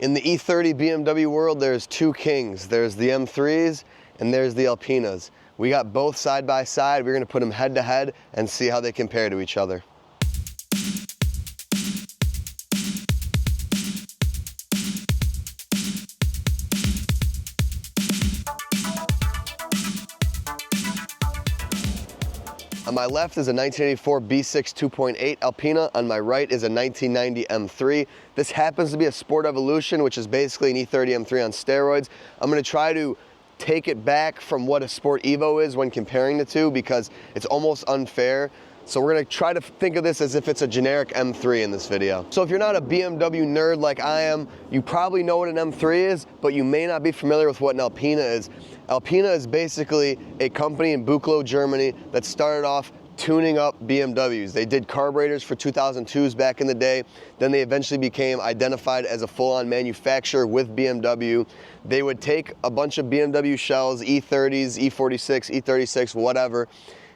In the E30 BMW world, there's two kings. There's the M3s and there's the Alpinas. We got both side by side. We're gonna put them head to head and see how they compare to each other. On my left is a 1984 B6 2.8 Alpina. On my right is a 1990 M3. This happens to be a Sport Evolution, which is basically an E30 M3 on steroids. I'm going to try to take it back from what a Sport Evo is when comparing the two because it's almost unfair. So we're going to try to think of this as if it's a generic M3 in this video. So if you're not a BMW nerd like I am, you probably know what an M3 is, but you may not be familiar with what an Alpina is. Alpina is basically a company in Buchloe, Germany that started off tuning up BMWs. They did carburetors for 2002s back in the day. Then they eventually became identified as a full-on manufacturer with BMW. They would take a bunch of BMW shells, E30s, E46, E36, whatever,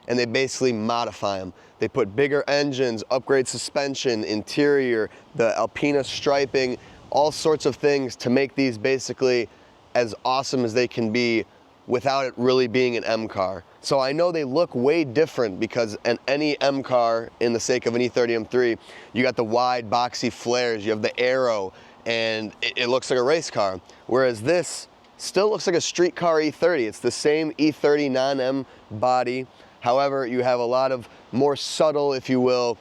and they basically modify them. They put bigger engines, upgrade suspension, interior, the Alpina striping, all sorts of things to make these basically as awesome as they can be without it really being an M car. So I know they look way different because in any M car, in the sake of an E30 M3, you got the wide boxy flares, you have the aero, and it looks like a race car. Whereas this still looks like a street car E30. It's the same E30 non-M body. However, you have a lot of more subtle, if you will,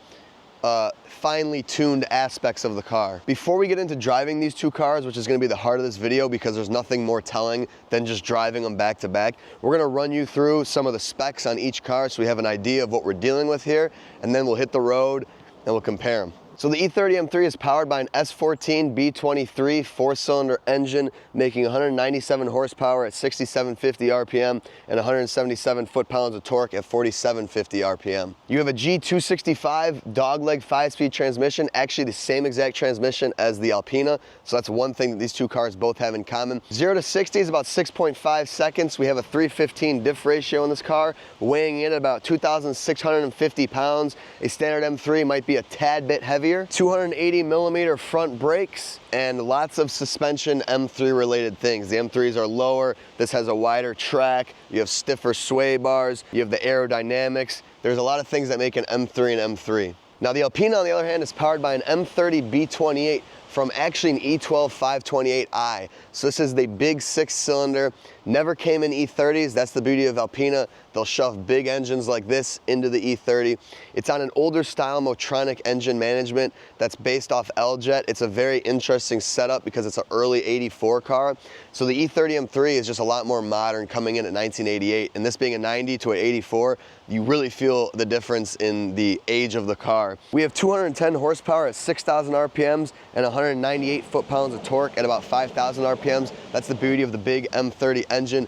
finely tuned aspects of the car. Before we get into driving these two cars, which is going to be the heart of this video because there's nothing more telling than just driving them back to back, we're going to run you through some of the specs on each car so we have an idea of what we're dealing with here, and then we'll hit the road and we'll compare them. So the E30 M3 is powered by an S14 B23 4-cylinder engine, making 197 horsepower at 6,750 RPM and 177 foot-pounds of torque at 4,750 RPM. You have a G265 dogleg 5-speed transmission, actually the same exact transmission as the Alpina, so that's one thing that these two cars both have in common. 0 to 60 is about 6.5 seconds. We have a 3:15 diff ratio in this car, weighing in at about 2,650 pounds. A standard M3 might be a tad bit heavier. 280 millimeter front brakes and lots of suspension M3 related things. The M3s are lower. This has a wider track. You have stiffer sway bars. You have the aerodynamics. There's a lot of things that make an M3 an M3. Now the Alpina, on the other hand, is powered by an M30 B28 from actually an E12 528i. So this is the big 6-cylinder, never came in E30s. That's the beauty of Alpina. They'll shove big engines like this into the E30. It's on an older style Motronic engine management that's based off L-Jet. It's a very interesting setup because it's an early 84 car. So the E30 M3 is just a lot more modern, coming in at 1988. And this being a 90 to an 84, you really feel the difference in the age of the car. We have 210 horsepower at 6,000 RPMs and 198 foot-pounds of torque at about 5,000 RPMs. That's the beauty of the big M30 engine.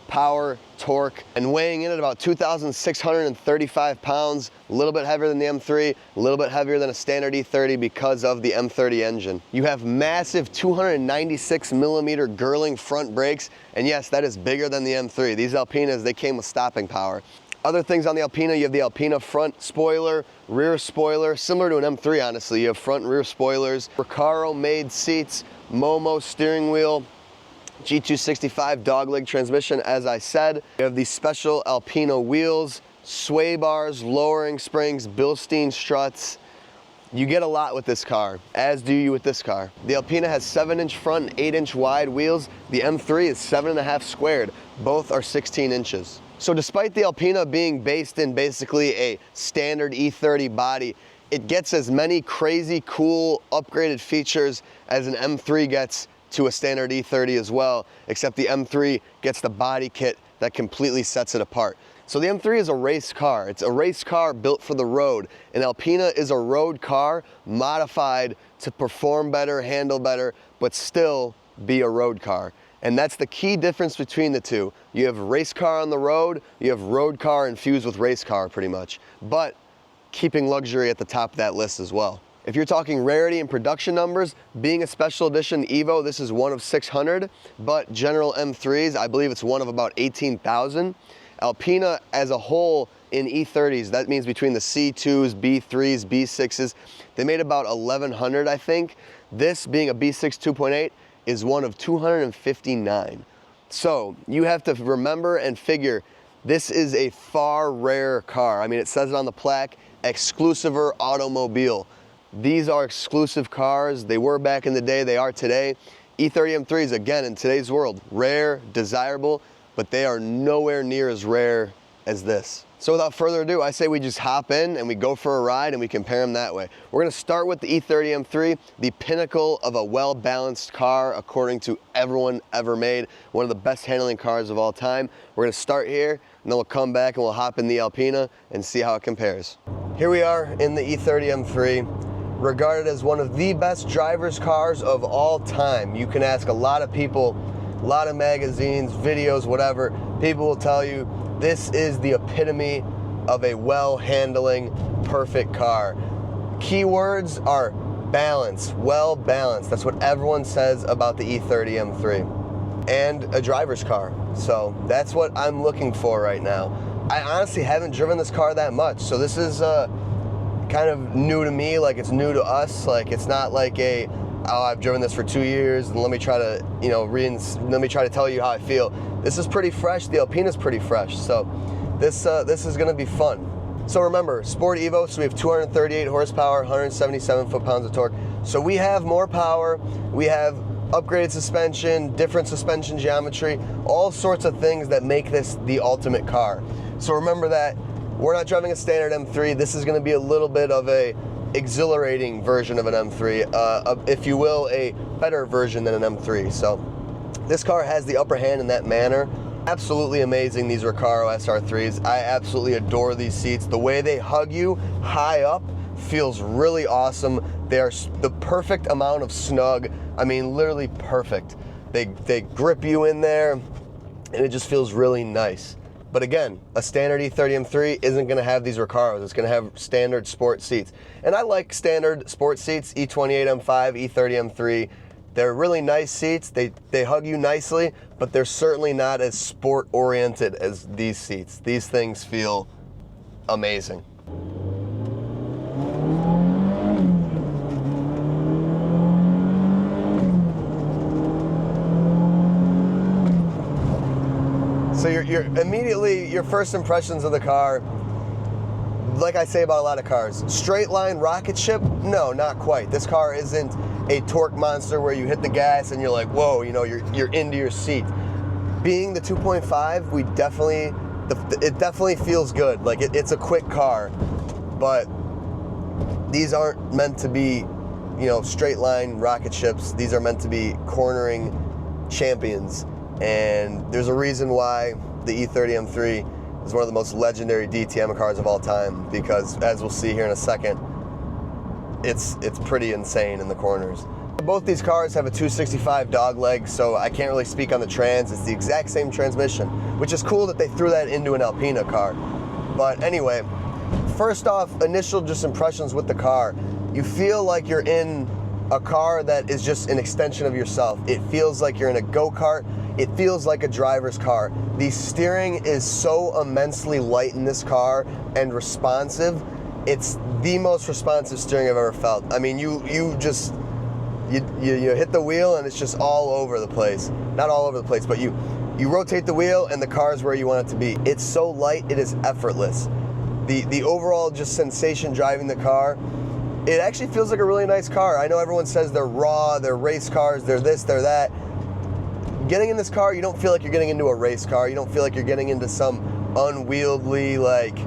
Power, torque, and weighing in at about 2,635 pounds, a little bit heavier than the M3, a little bit heavier than a standard E30 because of the M30 engine. You have massive 296 millimeter Girling front brakes, and yes, that is bigger than the M3. These Alpinas, they came with stopping power. Other things on the Alpina, you have the Alpina front spoiler, rear spoiler, similar to an M3 honestly. You have front and rear spoilers, Recaro made seats, Momo steering wheel, G265 dogleg transmission, as I said. You have these special Alpina wheels, sway bars, lowering springs, Bilstein struts. You get a lot with this car, as do you with this car. The Alpina has 7-inch front and 8-inch wide wheels. The M3 is 7.5 squared. Both are 16 inches. So despite the Alpina being based in basically a standard E30 body, it gets as many crazy, cool, upgraded features as an M3 gets to a standard E30 as well, except the M3 gets the body kit that completely sets it apart. So the M3 is a race car. It's a race car built for the road. An Alpina is a road car modified to perform better, handle better, but still be a road car. And that's the key difference between the two. You have race car on the road, you have road car infused with race car pretty much, but keeping luxury at the top of that list as well. If you're talking rarity and production numbers, being a special edition Evo, this is one of 600, but general M3s, I believe it's one of about 18,000. Alpina as a whole in E30s, that means between the C2s, B3s, B6s, they made about 1,100, I think. This, being a B6 2.8, is one of 259. So you have to remember and figure, this is a far rarer car. I mean, it says it on the plaque, exclusiver automobile. These are exclusive cars. They were back in the day, they are today. E30 M3s, again, in today's world, rare, desirable, but they are nowhere near as rare as this. So without further ado, I say we just hop in and we go for a ride and we compare them that way. We're gonna start with the E30 M3, the pinnacle of a well-balanced car according to everyone ever made, one of the best handling cars of all time. We're gonna start here and then we'll come back and we'll hop in the Alpina and see how it compares. Here we are in the E30 M3, regarded as one of the best driver's cars of all time. You can ask a lot of people, a lot of magazines, videos, whatever, people will tell you this is the epitome of a well-handling, perfect car. Keywords are balance, well balanced. That's what everyone says about the E30 M3. And a driver's car. So that's what I'm looking for right now. I honestly haven't driven this car that much, so this is kind of new to me, like it's new to us. Like it's not like a, oh, I've driven this for 2 years and let me try to, you know, let me try to tell you how I feel. This is pretty fresh. The Alpina's pretty fresh. So this is gonna be fun. So remember, Sport Evo, so we have 238 horsepower, 177 foot-pounds of torque. So we have more power, we have upgraded suspension, different suspension geometry, all sorts of things that make this the ultimate car. So remember that we're not driving a standard M3. This is gonna be a little bit of a exhilarating version of an M3, if you will, a better version than an M3. So this car has the upper hand in that manner. Absolutely amazing, these Recaro SR3s. I absolutely adore these seats. The way they hug you high up feels really awesome. They are the perfect amount of snug. I mean, literally perfect. They grip you in there, and it just feels really nice. But again, a standard E30 M3 isn't gonna have these Recaros. It's gonna have standard sport seats. And I like standard sport seats, E28 M5, E30 M3. They're really nice seats. They hug you nicely, but they're certainly not as sport oriented as these seats. These things feel amazing. So you're immediately, your first impressions of the car, like I say about a lot of cars, straight line rocket ship? No, not quite. This car isn't a torque monster where you hit the gas and you're like, whoa, you know, you're into your seat. Being the 2.5, it definitely feels good. Like it's a quick car, but these aren't meant to be, you know, straight line rocket ships. These are meant to be cornering champions. And there's a reason why the E30 M3 is one of the most legendary DTM cars of all time, because as we'll see here in a second, it's pretty insane in the corners. Both these cars have a 265 dogleg, so I can't really speak on the trans. It's the exact same transmission, which is cool that they threw that into an Alpina car. But anyway, first off, initial just impressions with the car. You feel like you're in a car that is just an extension of yourself. It feels like you're in a go-kart. It feels like a driver's car. The steering is so immensely light in this car and responsive. It's the most responsive steering I've ever felt. I mean, you hit the wheel and it's just all over the place. Not all over the place, but you rotate the wheel and the car is where you want it to be. It's so light, it is effortless. The overall just sensation driving the car, it actually feels like a really nice car. I know everyone says they're raw, they're race cars, they're this, they're that. Getting in this car, you don't feel like you're getting into a race car. You don't feel like you're getting into some unwieldy, like,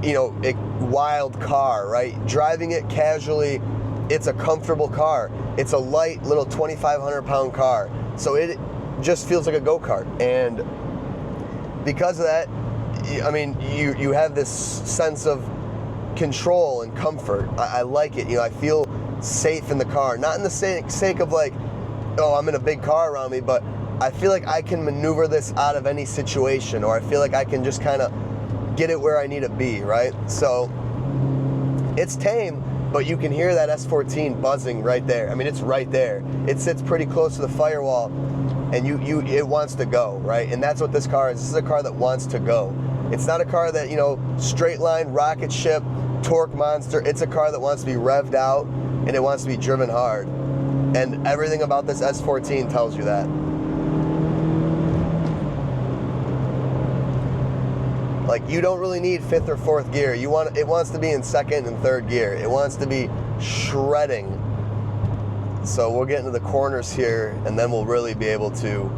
you know, wild car, right? Driving it casually, it's a comfortable car. It's a light little 2,500 pound car. So it just feels like a go-kart. And because of that, I mean, you have this sense of control and comfort. I like it. You know, I feel safe in the car. Not in the sake of like, oh, I'm in a big car around me, but I feel like I can maneuver this out of any situation, or I feel like I can just kind of get it where I need to be, right? So it's tame, but you can hear that S14 buzzing right there. I mean, it's right there. It sits pretty close to the firewall, and it wants to go, right? And that's what this car is. This is a car that wants to go. It's not a car that, you know, straight line, rocket ship, torque monster. It's a car that wants to be revved out and it wants to be driven hard. And everything about this S14 tells you that. Like, you don't really need 5th or 4th gear. It wants to be in 2nd and 3rd gear. It wants to be shredding. So we'll get into the corners here, and then we'll really be able to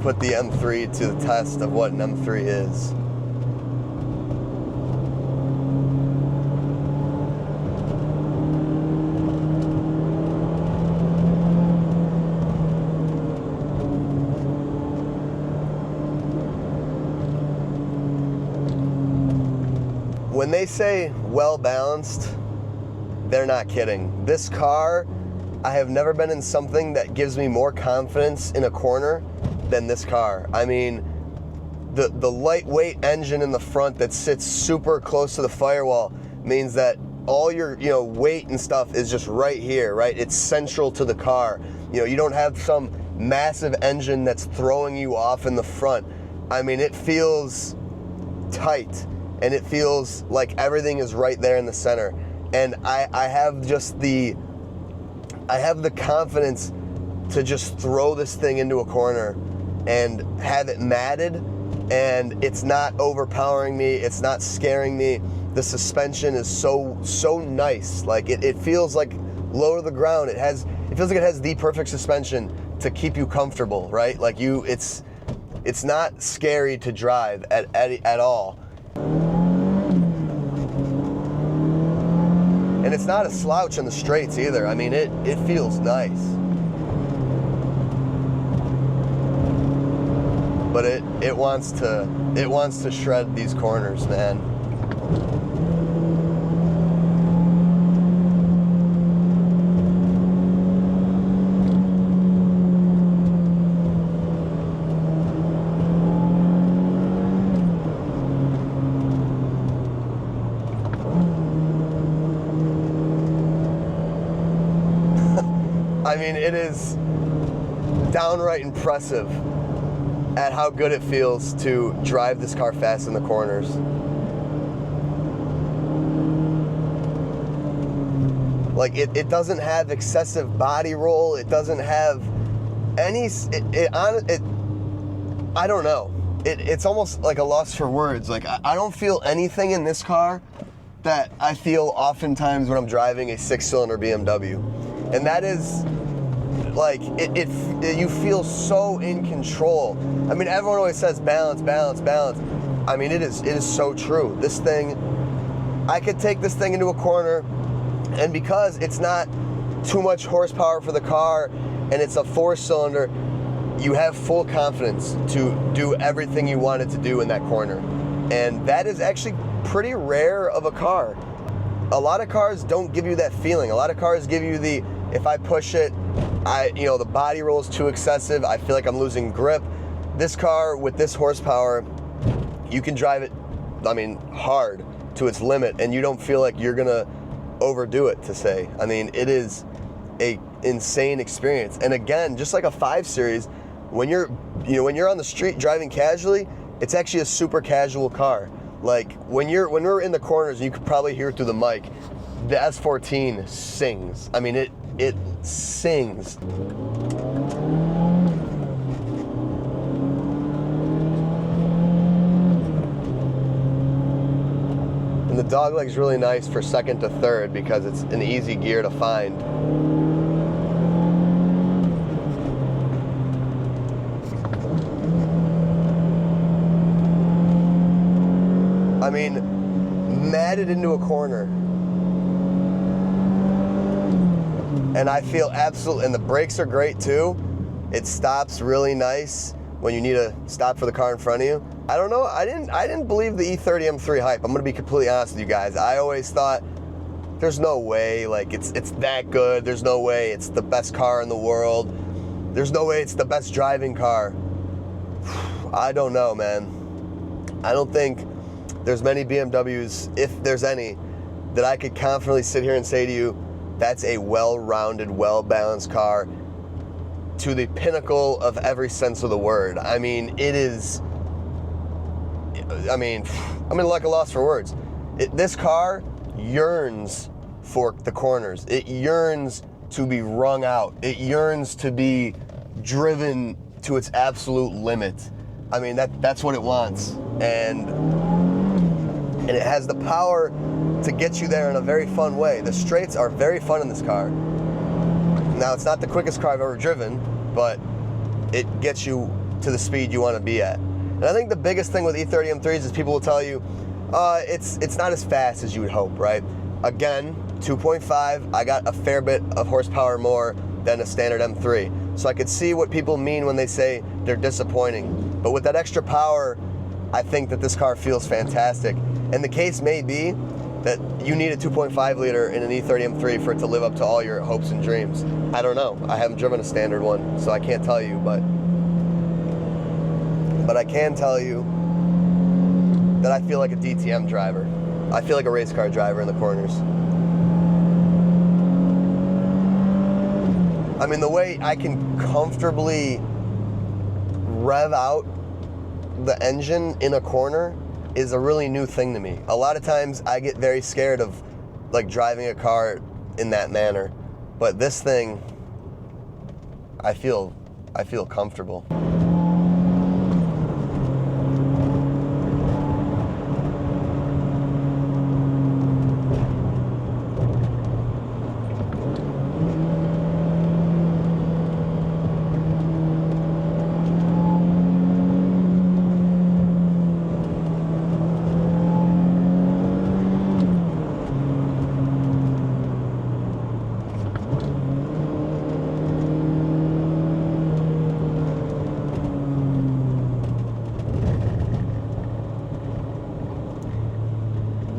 put the M3 to the test of what an M3 is. When they say well balanced, they're not kidding. This car, I have never been in something that gives me more confidence in a corner than this car. I mean, the lightweight engine in the front that sits super close to the firewall means that all your, you know, weight and stuff is just right here, right? It's central to the car. You know, you don't have some massive engine that's throwing you off in the front. I mean, it feels tight. And it feels like everything is right there in the center. And I have the confidence to just throw this thing into a corner and have it matted, and it's not overpowering me, it's not scaring me. The suspension is so nice. Like, it feels like low to the ground. It feels like it has the perfect suspension to keep you comfortable, right? Like, it's not scary to drive at all. And it's not a slouch in the straights either. I mean, it feels nice. But it wants to shred these corners, man. I mean, it is downright impressive at how good it feels to drive this car fast in the corners. Like, it doesn't have excessive body roll. It doesn't have any, I don't know. It's almost like a loss for words. Like, I don't feel anything in this car that I feel oftentimes when I'm driving a 6-cylinder BMW. And that is, like, you feel so in control. I mean, everyone always says balance, balance, balance. I mean, it is so true. This thing, I could take this thing into a corner, and because it's not too much horsepower for the car, and it's a 4-cylinder, you have full confidence to do everything you want it to do in that corner. And that is actually pretty rare of a car. A lot of cars don't give you that feeling. A lot of cars give you the, if I push it, the body roll is too excessive, I feel like I'm losing grip. This car with this horsepower, you can drive it, I mean, hard to its limit, and you don't feel like you're gonna overdo it, to say. I mean, it is a insane experience. And again, just like a 5 Series, when you're on the street driving casually, it's actually a super casual car. Like, when we're in the corners, and you could probably hear it through the mic, the S14 sings. I mean, it sings. And the dogleg's really nice for 2nd to 3rd because it's an easy gear to find. I mean, matted into a corner. And I feel absolutely, and the brakes are great too. It stops really nice when you need to stop for the car in front of you. I don't know, I didn't believe the E30 M3 hype. I'm gonna be completely honest with you guys. I always thought, there's no way, like, it's that good. There's no way it's the best car in the world. There's no way it's the best driving car. I don't know, man. I don't think there's many BMWs, if there's any, that I could confidently sit here and say to you, that's a well-rounded, well-balanced car to the pinnacle of every sense of the word. I mean, it is I mean, I'm in like a loss for words. This car yearns for the corners. It yearns to be wrung out. It yearns to be driven to its absolute limit. I mean, that's what it wants. And it has the power to get you there in a very fun way. The straights are very fun in this car. Now, it's not the quickest car I've ever driven, but it gets you to the speed you want to be at. And I think the biggest thing with E30 M3s is people will tell you, it's not as fast as you would hope, right? Again, 2.5, I got a fair bit of horsepower more than a standard M3. So I could see what people mean when they say they're disappointing. But with that extra power, I think that this car feels fantastic. And the case may be that you need a 2.5 liter in an E30 M3 for it to live up to all your hopes and dreams. I don't know. I haven't driven a standard one, so I can't tell you, but I can tell you that I feel like a DTM driver. I feel like a race car driver in the corners. I mean, the way I can comfortably rev out the engine in a corner is a really new thing to me. A lot of times I get very scared of like driving a car in that manner, but this thing, I feel comfortable.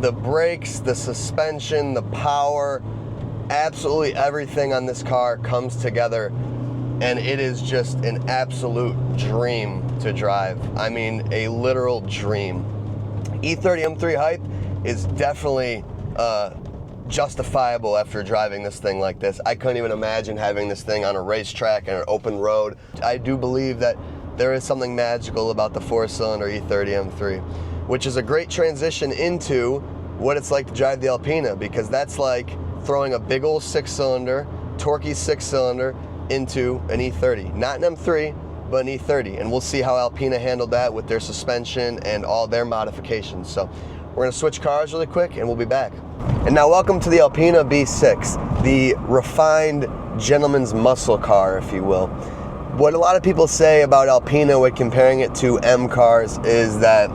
The brakes, the suspension, the power, absolutely everything on this car comes together, and it is just an absolute dream to drive. I mean, a literal dream. E30 M3 hype is definitely justifiable after driving this thing like this. I couldn't even imagine having this thing on a racetrack and an open road. I do believe that there is something magical about the 4-cylinder E30 M3, which is a great transition into what it's like to drive the Alpina, because that's like throwing a big old 6-cylinder, torquey 6-cylinder into an E30. Not an M3, but an E30. And we'll see how Alpina handled that with their suspension and all their modifications. So we're gonna switch cars really quick and we'll be back. And now welcome to the Alpina B6, the refined gentleman's muscle car, if you will. What a lot of people say about Alpina when comparing it to M cars is that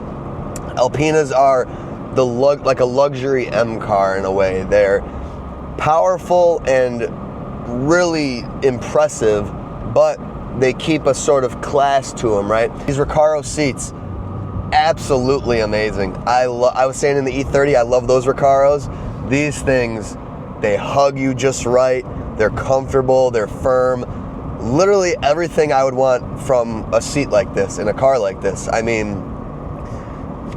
Alpinas are like a luxury M car in a way. They're powerful and really impressive, but they keep a sort of class to them, right? These Recaro seats, absolutely amazing. I was saying in the E30, I love those Recaros. These things, they hug you just right. They're comfortable, they're firm. Literally everything I would want from a seat like this, in a car like this. I mean,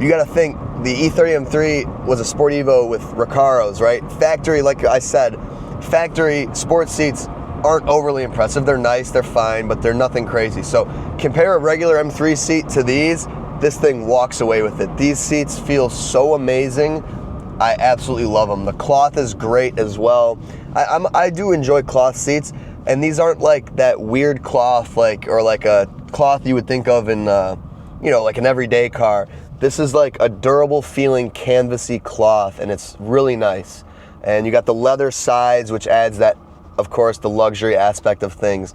you gotta think, the E30 M3 was a Sport Evo with Recaros, right? Factory, like I said, factory sports seats aren't overly impressive. They're nice, they're fine, but they're nothing crazy. So compare a regular M3 seat to these, this thing walks away with it. These seats feel so amazing. I absolutely love them. The cloth is great as well. I do enjoy cloth seats, and these aren't like that weird cloth, or like a cloth you would think of in, like an everyday car. This is like a durable feeling canvasy cloth, and it's really nice. And you got the leather sides, which adds that, of course, the luxury aspect of things.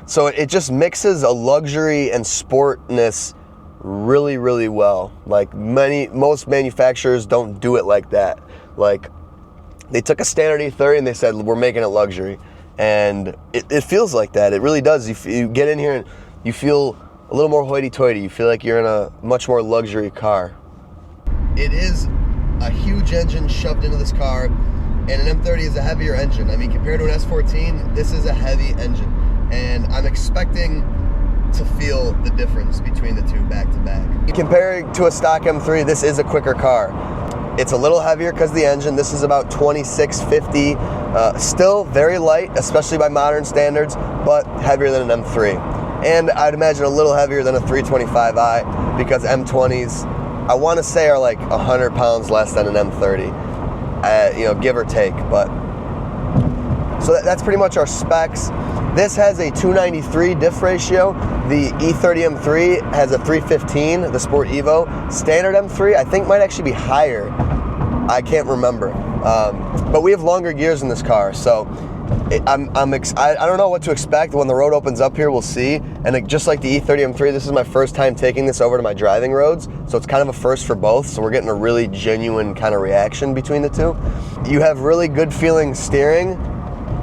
So it just mixes a luxury and sportness really, really well. Like most manufacturers don't do it like that. Like, they took a standard E30 and they said, we're making it luxury. And it feels like that. It really does. You get in here and you feel a little more hoity-toity. You feel like you're in a much more luxury car. It is a huge engine shoved into this car, and an M30 is a heavier engine. I mean, compared to an S14, this is a heavy engine, and I'm expecting to feel the difference between the two back to back. Comparing to a stock M3, this is a quicker car. It's a little heavier because of the engine. This is about 2650, still very light, especially by modern standards, but heavier than an M3. And I'd imagine a little heavier than a 325i, because M20s I want to say are like 100 pounds less than an M30, you know, give or take. But so that's pretty much our specs. This has a 293 diff ratio. The E30 M3 has a 315, the Sport Evo. Standard M3, I think, might actually be higher. I can't remember. But we have longer gears in this car, so I don't know what to expect. When the road opens up here, we'll see. And just like the E30 M3, this is my first time taking this over to my driving roads, so it's kind of a first for both, so we're getting a really genuine kind of reaction between the two. You have really good feeling steering,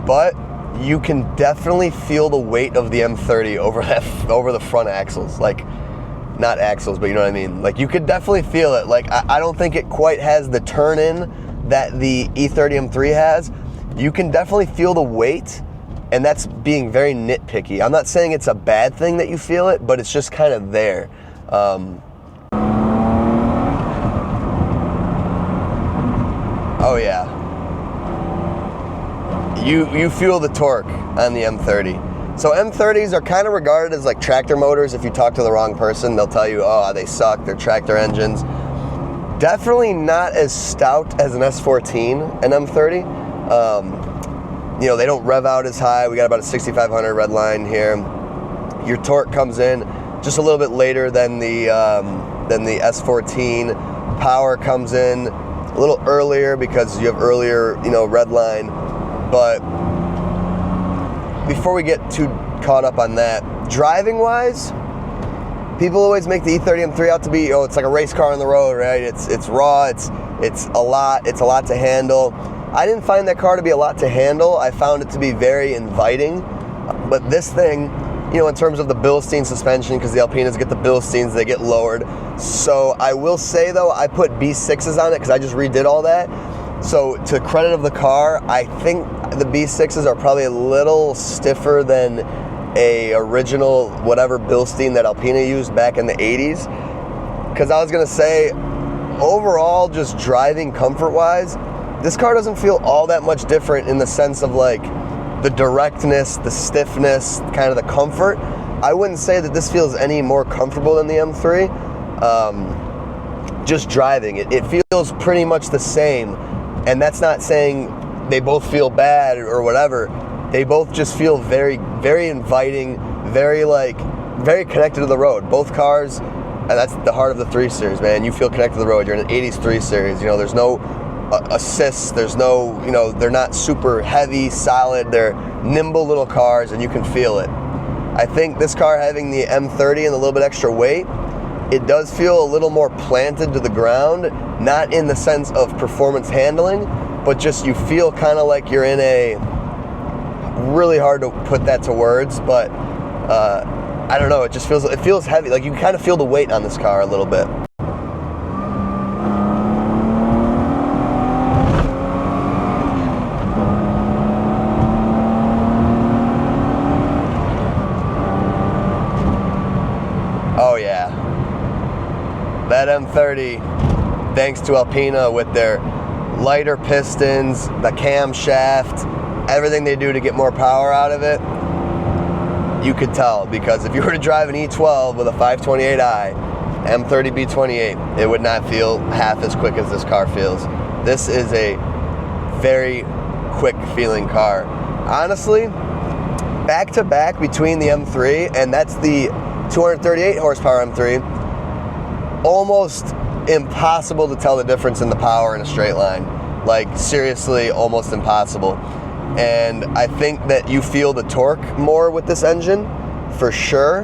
but you can definitely feel the weight of the M30 over the front axles. Like, not axles, but you know what I mean. Like, you could definitely feel it. Like, I don't think it quite has the turn in that the E30 M3 has. You can definitely feel the weight, and that's being very nitpicky. I'm not saying it's a bad thing that you feel it, but it's just kind of there. Oh yeah. You feel the torque on the M30. So M30s are kind of regarded as like tractor motors. If you talk to the wrong person, they'll tell you, oh, they suck, they're tractor engines. Definitely not as stout as an S14, an M30. You know, they don't rev out as high. We got about a 6,500 red line here. Your torque comes in just a little bit later than the S14. Power comes in a little earlier because you have earlier, you know, red line. But before we get too caught up on that, driving-wise, people always make the E30 M3 out to be, oh, it's like a race car on the road, right? It's raw, it's a lot to handle. I didn't find that car to be a lot to handle. I found it to be very inviting. But this thing, you know, in terms of the Bilstein suspension, because the Alpinas get the Bilsteins, they get lowered. So I will say though, I put B6s on it because I just redid all that. So to credit of the car, I think the B6s are probably a little stiffer than a original whatever Bilstein that Alpina used back in the 80s. Because I was gonna say, overall, just driving comfort-wise, this car doesn't feel all that much different in the sense of like the directness, the stiffness, kind of the comfort. I wouldn't say that this feels any more comfortable than the M3. Just driving it feels pretty much the same. And that's not saying they both feel bad or whatever. They both just feel very, very inviting, very connected to the road. Both cars, and that's the heart of the 3 Series, man. You feel connected to the road. You're in an 80s 3 Series. You know, there's no assists. There's no, you know, they're not super heavy, solid. They're nimble little cars, and you can feel it. I think this car having the M30 and a little bit extra weight, it does feel a little more planted to the ground, not in the sense of performance handling, but just you feel kind of like you're in a, really hard to put that to words, but I don't know, it feels heavy. Like you kind of feel the weight on this car a little bit. Oh yeah. That M30, thanks to Alpina with their lighter pistons, the camshaft, everything they do to get more power out of it, you could tell. Because if you were to drive an E12 with a 528i, M30 B28, it would not feel half as quick as this car feels. This is a very quick feeling car. Honestly, back to back between the M3, and that's the 238 horsepower M3, almost impossible to tell the difference in the power in a straight line. Like seriously, almost impossible. And I think that you feel the torque more with this engine, for sure.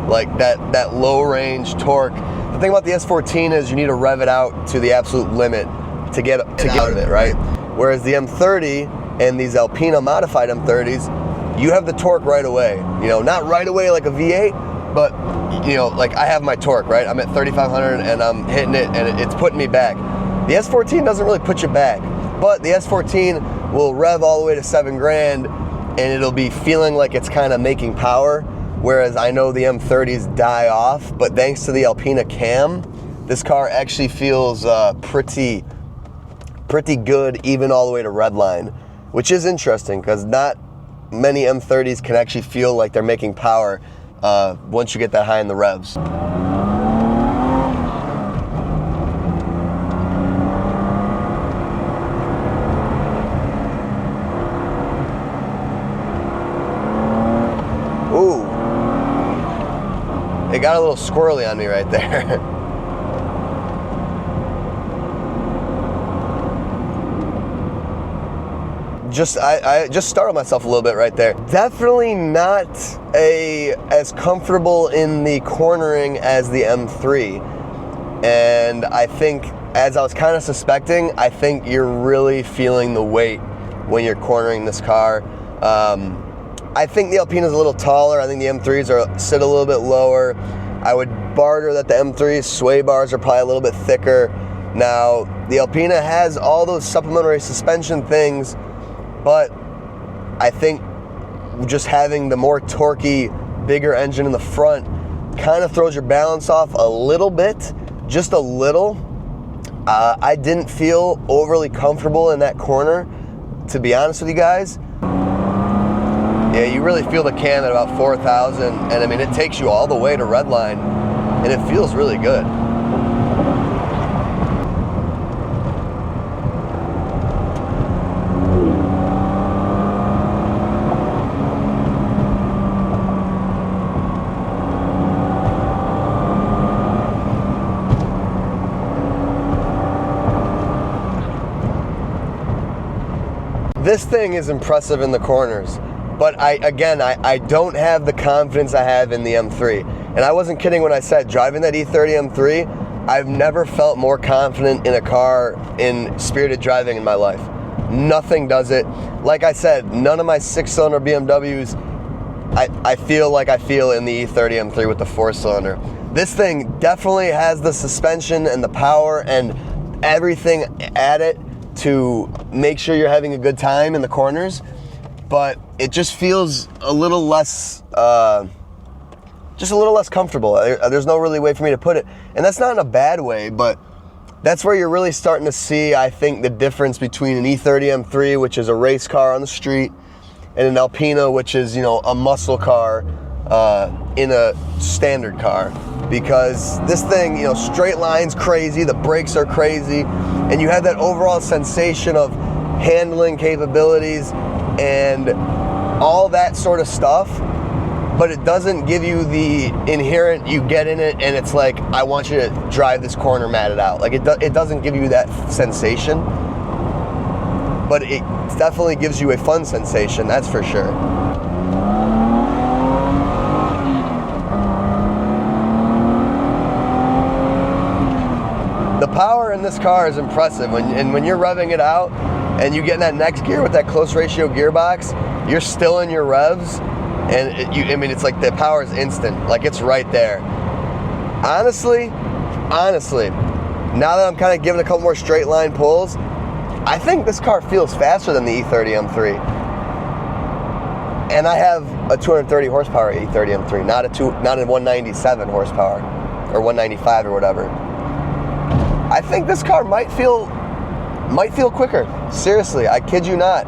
Like that low range torque. The thing about the S14 is you need to rev it out to the absolute limit to get out of it, right? Whereas the M30 and these Alpina modified M30s, you have the torque right away. You know, not right away like a V8, but you know, like I have my torque, right? I'm at 3,500 and I'm hitting it and it's putting me back. The S14 doesn't really put you back, but the S14 will rev all the way to 7 grand and it'll be feeling like it's kind of making power, whereas I know the M30s die off, but thanks to the Alpina cam, this car actually feels pretty good even all the way to redline, which is interesting because not many M30s can actually feel like they're making power once you get that high in the revs. it got a little squirrely on me right there. I just startled myself a little bit right there. Definitely not as comfortable in the cornering as the M3. And I think, as I was kind of suspecting, I think you're really feeling the weight when you're cornering this car. I think the Alpina's a little taller. I think the M3s sit a little bit lower. I would barter that the M3's sway bars are probably a little bit thicker. Now, the Alpina has all those supplementary suspension things, but I think just having the more torquey, bigger engine in the front kind of throws your balance off a little bit, just a little. I didn't feel overly comfortable in that corner, to be honest with you guys. Yeah, you really feel the cam at about 4,000, and I mean, it takes you all the way to redline, and it feels really good. This thing is impressive in the corners, but I don't have the confidence I have in the M3. And I wasn't kidding when I said driving that E30 M3, I've never felt more confident in a car in spirited driving in my life. Nothing does it. Like I said, none of my 6-cylinder BMWs, I feel like I feel in the E30 M3 with the 4-cylinder. This thing definitely has the suspension and the power and everything at it to make sure you're having a good time in the corners, but it just feels a little less, comfortable. There's no really way for me to put it, and that's not in a bad way, but that's where you're really starting to see, I think, the difference between an E30 M3, which is a race car on the street, and an Alpina, which is, you know, a muscle car in a standard car. Because this thing, you know, straight line's crazy, the brakes are crazy, and you have that overall sensation of handling capabilities and all that sort of stuff, but it doesn't give you the inherent, you get in it and it's like, I want you to drive this corner matted out. Like, it doesn't give you that sensation, but it definitely gives you a fun sensation, that's for sure. The power in this car is impressive. When you're revving it out and you get in that next gear with that close ratio gearbox, you're still in your revs, and it's like the power is instant. Like, it's right there. Honestly, now that I'm kind of giving a couple more straight line pulls, I think this car feels faster than the E30 M3. And I have a 230 horsepower E30 M3, not a 197 horsepower or 195 or whatever. I think this car might feel quicker. Seriously, I kid you not.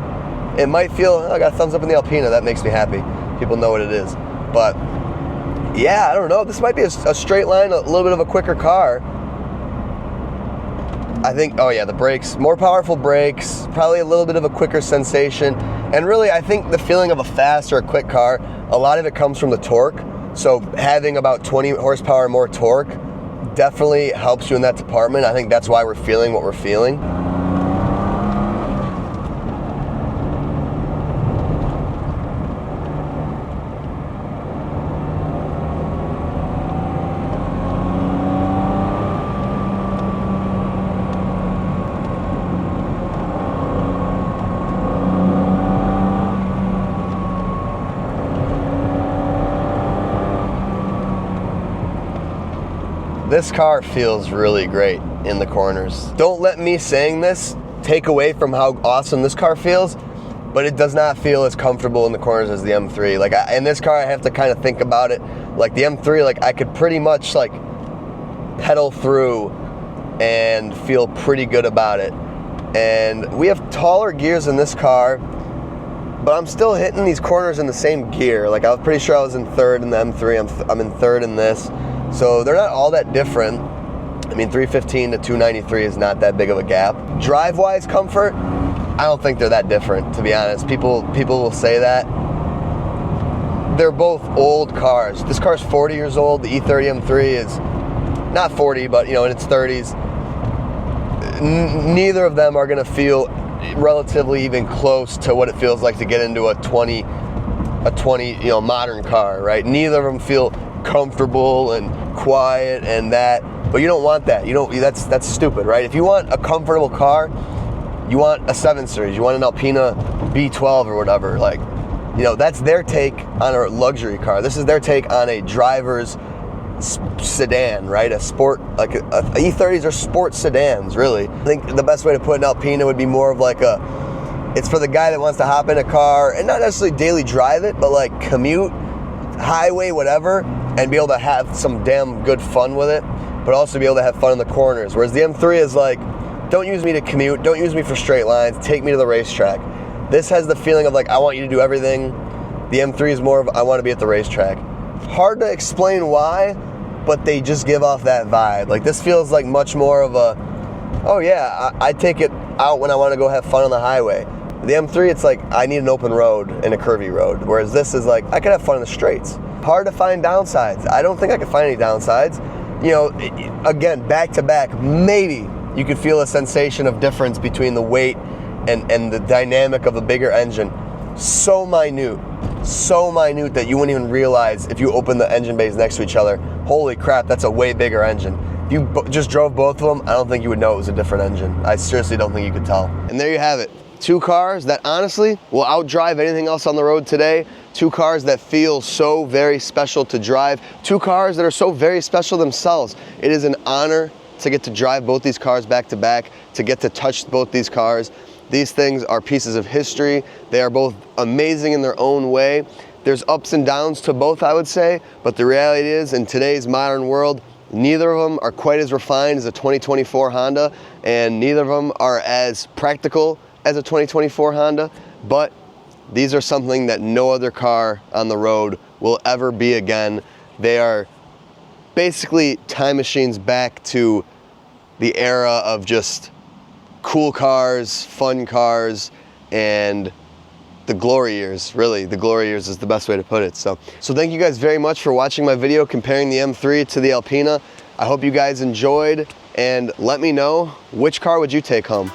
It might feel, I got a thumbs up in the Alpina, that makes me happy. People know what it is. But yeah, I don't know. This might be a straight line, a little bit of a quicker car. I think, oh yeah, the brakes, more powerful brakes, probably a little bit of a quicker sensation. And really, I think the feeling of a fast or a quick car, a lot of it comes from the torque. So having about 20 horsepower more torque definitely helps you in that department. I think that's why we're feeling what we're feeling. This car feels really great in the corners. Don't let me saying this take away from how awesome this car feels, but it does not feel as comfortable in the corners as the M3. Like, in this car, I have to kind of think about it. Like the M3, like I could pretty much like pedal through and feel pretty good about it. And we have taller gears in this car, but I'm still hitting these corners in the same gear. Like, I was pretty sure I was in third in the M3. I'm in third in this. So they're not all that different. I mean, 315 to 293 is not that big of a gap. Drive-wise comfort, I don't think they're that different, to be honest. People will say that. they're both old cars. This car's 40 years old. The E30 M3 is not 40, but you know, in its 30s. Neither of them are gonna feel relatively even close to what it feels like to get into a 20 you know, modern car, right? Neither of them feel comfortable and quiet and that, but you don't want that. You don't, that's stupid, right? If you want a comfortable car, you want a 7 Series, you want an Alpina B12 or whatever, like, you know, that's their take on a luxury car. This is their take on a driver's sedan, right? A sport, like E30s are sport sedans, really. I think the best way to put an Alpina would be more of like it's for the guy that wants to hop in a car and not necessarily daily drive it, but like commute, highway, whatever, and be able to have some damn good fun with it, but also be able to have fun in the corners. Whereas the M3 is like, don't use me to commute, don't use me for straight lines, take me to the racetrack. This has the feeling of like, I want you to do everything. The M3 is more of, I want to be at the racetrack. Hard to explain why, but they just give off that vibe. Like, this feels like much more of a, oh yeah, I take it out when I want to go have fun on the highway. The M3, it's like, I need an open road and a curvy road. Whereas this is like, I can have fun in the straights. Hard to find downsides. I don't think I can find any downsides. You know, again, back to back, maybe you could feel a sensation of difference between the weight and the dynamic of a bigger engine. So minute that you wouldn't even realize if you open the engine bays next to each other. Holy crap, that's a way bigger engine. If you just drove both of them, I don't think you would know it was a different engine. I seriously don't think you could tell. And there you have it. 2 cars that honestly will outdrive anything else on the road today. 2 cars that feel so very special to drive. 2 cars that are so very special themselves. It is an honor to get to drive both these cars back to back, to get to touch both these cars. These things are pieces of history. They are both amazing in their own way. There's ups and downs to both, I would say, but the reality is, in today's modern world, neither of them are quite as refined as a 2024 Honda, and neither of them are as practical as a 2024 Honda, but these are something that no other car on the road will ever be again. They are basically time machines back to the era of just cool cars, fun cars, and the glory years. Really, the glory years is the best way to put it. So thank you guys very much for watching my video comparing the M3 to the Alpina. I hope you guys enjoyed, and let me know, which car would you take home?